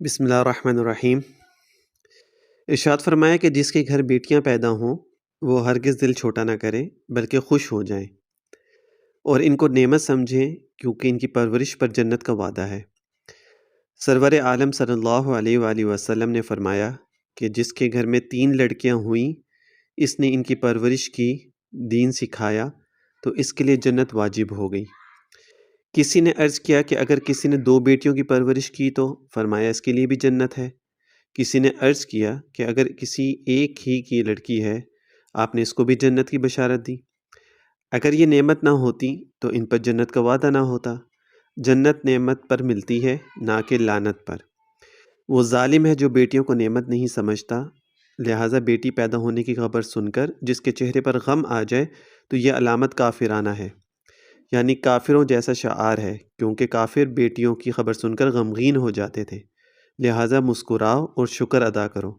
بسم اللہ الرحمن الرحیم۔ ارشاد فرمایا کہ جس کے گھر بیٹیاں پیدا ہوں وہ ہرگز دل چھوٹا نہ کریں بلکہ خوش ہو جائیں اور ان کو نعمت سمجھیں کیونکہ ان کی پرورش پر جنت کا وعدہ ہے۔ سرور عالم صلی اللہ علیہ وآلہ وسلم نے فرمایا کہ جس کے گھر میں 3 لڑکیاں ہوئیں، اس نے ان کی پرورش کی، دین سکھایا تو اس کے لیے جنت واجب ہو گئی۔ کسی نے عرض کیا کہ اگر کسی نے 2 بیٹیوں کی پرورش کی تو؟ فرمایا اس کے لیے بھی جنت ہے۔ کسی نے عرض کیا کہ اگر کسی ایک ہی کی لڑکی ہے، آپ نے اس کو بھی جنت کی بشارت دی۔ اگر یہ نعمت نہ ہوتی تو ان پر جنت کا وعدہ نہ ہوتا۔ جنت نعمت پر ملتی ہے نہ کہ لعنت پر۔ وہ ظالم ہے جو بیٹیوں کو نعمت نہیں سمجھتا، لہٰذا بیٹی پیدا ہونے کی خبر سن کر جس کے چہرے پر غم آ جائے تو یہ علامت کافرانہ ہے، یعنی کافروں جیسا شعار ہے، کیونکہ کافر بیٹیوں کی خبر سن کر غمگین ہو جاتے تھے۔ لہٰذا مسکراؤ اور شکر ادا کرو،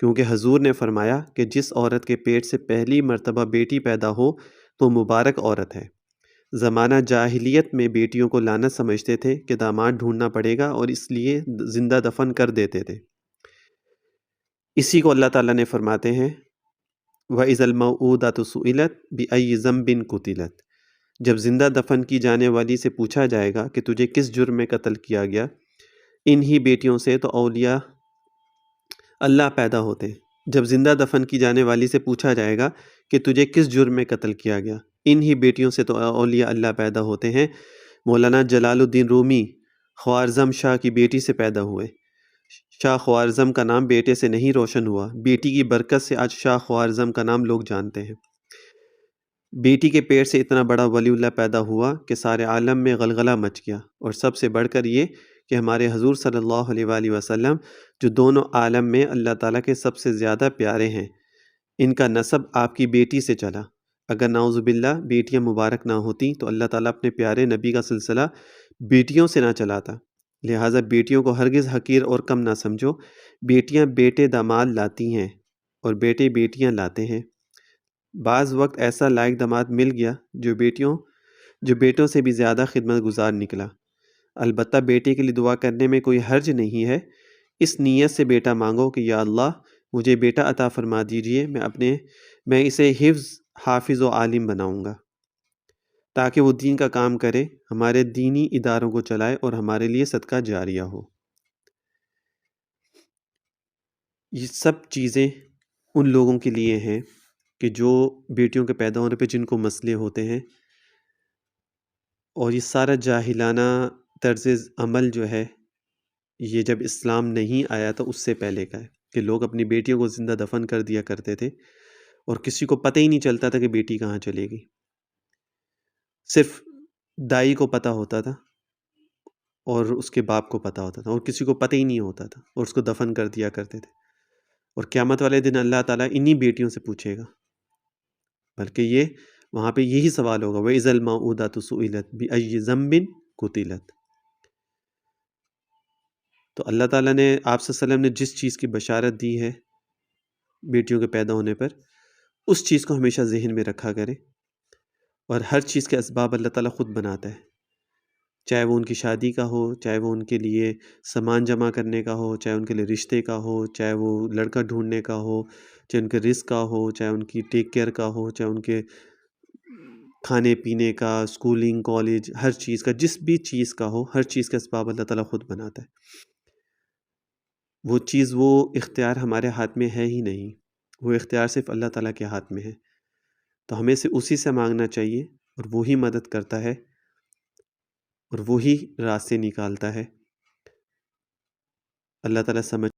کیونکہ حضور نے فرمایا کہ جس عورت کے پیٹ سے پہلی مرتبہ بیٹی پیدا ہو تو مبارک عورت ہے۔ زمانہ جاہلیت میں بیٹیوں کو لعنت سمجھتے تھے کہ داماد ڈھونڈنا پڑے گا اور اس لیے زندہ دفن کر دیتے تھے۔ اسی کو اللہ تعالیٰ نے فرماتے ہیں وَإِذَا الْمَوْءُودَةُ سُئِلَتْ بِأَيِّ ذَنبٍ قُتِلَتْ، جب زندہ دفن کی جانے والی سے پوچھا جائے گا کہ تجھے کس جرم میں قتل کیا گیا، انہی بیٹیوں سے تو اولیاء اللہ پیدا ہوتے ہیں۔ جب زندہ دفن کی جانے والی سے پوچھا جائے گا کہ تجھے کس جرم میں قتل کیا گیا، انہی بیٹیوں سے تو اولیاء اللہ پیدا ہوتے ہیں۔ مولانا جلال الدین رومی خوارزم شاہ کی بیٹی سے پیدا ہوئے۔ شاہ خوارزم کا نام بیٹے سے نہیں روشن ہوا، بیٹی کی برکت سے آج شاہ خوارزم کا نام لوگ جانتے ہیں۔ بیٹی کے پیٹ سے اتنا بڑا ولی اللہ پیدا ہوا کہ سارے عالم میں غلغلہ مچ گیا، اور سب سے بڑھ کر یہ کہ ہمارے حضور صلی اللہ علیہ وآلہ وسلم جو دونوں عالم میں اللہ تعالیٰ کے سب سے زیادہ پیارے ہیں، ان کا نسب آپ کی بیٹی سے چلا۔ اگر نعوذ باللہ بیٹیاں مبارک نہ ہوتیں تو اللہ تعالیٰ اپنے پیارے نبی کا سلسلہ بیٹیوں سے نہ چلاتا۔ لہٰذا بیٹیوں کو ہرگز حقیر اور کم نہ سمجھو۔ بیٹیاں بیٹے داماد لاتی ہیں اور بیٹے بیٹیاں لاتے ہیں۔ بعض وقت ایسا لائق داماد مل گیا جو بیٹوں سے بھی زیادہ خدمت گزار نکلا۔ البتہ بیٹے کے لیے دعا کرنے میں کوئی حرج نہیں ہے۔ اس نیت سے بیٹا مانگو کہ یا اللہ مجھے بیٹا عطا فرما دیجئے، میں اسے حافظ و عالم بناؤں گا تاکہ وہ دین کا کام کرے، ہمارے دینی اداروں کو چلائے اور ہمارے لیے صدقہ جاریہ ہو۔ یہ سب چیزیں ان لوگوں کے لیے ہیں کہ جو بیٹیوں کے پیدا ہونے پہ جن کو مسئلے ہوتے ہیں، اور یہ سارا جاہلانہ طرز عمل جو ہے یہ جب اسلام نہیں آیا تو اس سے پہلے کا ہے کہ لوگ اپنی بیٹیوں کو زندہ دفن کر دیا کرتے تھے اور کسی کو پتہ ہی نہیں چلتا تھا کہ بیٹی کہاں چلے گئی۔ صرف دائی کو پتہ ہوتا تھا اور اس کے باپ کو پتہ ہوتا تھا، اور کسی کو پتہ ہی نہیں ہوتا تھا، اور اس کو دفن کر دیا کرتے تھے۔ اور قیامت والے دن اللہ تعالیٰ انہی بیٹیوں سے پوچھے گا، بلکہ وہاں پہ یہی سوال ہوگا وَإِذَا الْمَوْءُودَةُ سُئِلَتْ بِأَيِّ ذَنبٍ قُتِلَتْ۔ تو اللہ تعالیٰ نے آپ صلی اللہ علیہ وسلم نے جس چیز کی بشارت دی ہے بیٹیوں کے پیدا ہونے پر، اس چیز کو ہمیشہ ذہن میں رکھا کرے، اور ہر چیز کے اسباب اللہ تعالیٰ خود بناتا ہے، چاہے وہ ان کی شادی کا ہو، چاہے وہ ان کے لیے سامان جمع کرنے کا ہو، چاہے ان کے لیے رشتے کا ہو، چاہے وہ لڑکا ڈھونڈنے کا ہو، چاہے ان کے رزق کا ہو، چاہے ان کی ٹیک کیئر کا ہو، چاہے ان کے کھانے پینے کا، اسکولنگ، کالج، ہر چیز کا، جس بھی چیز کا ہو، ہر چیز کا اسباب اللہ تعالیٰ خود بناتا ہے۔ وہ اختیار ہمارے ہاتھ میں ہے ہی نہیں، وہ اختیار صرف اللہ تعالیٰ کے ہاتھ میں ہے، تو ہمیں سے اسی سے مانگنا چاہیے، اور وہی مدد کرتا ہے اور وہی راستے نکالتا ہے۔ اللہ تعالیٰ سمجھ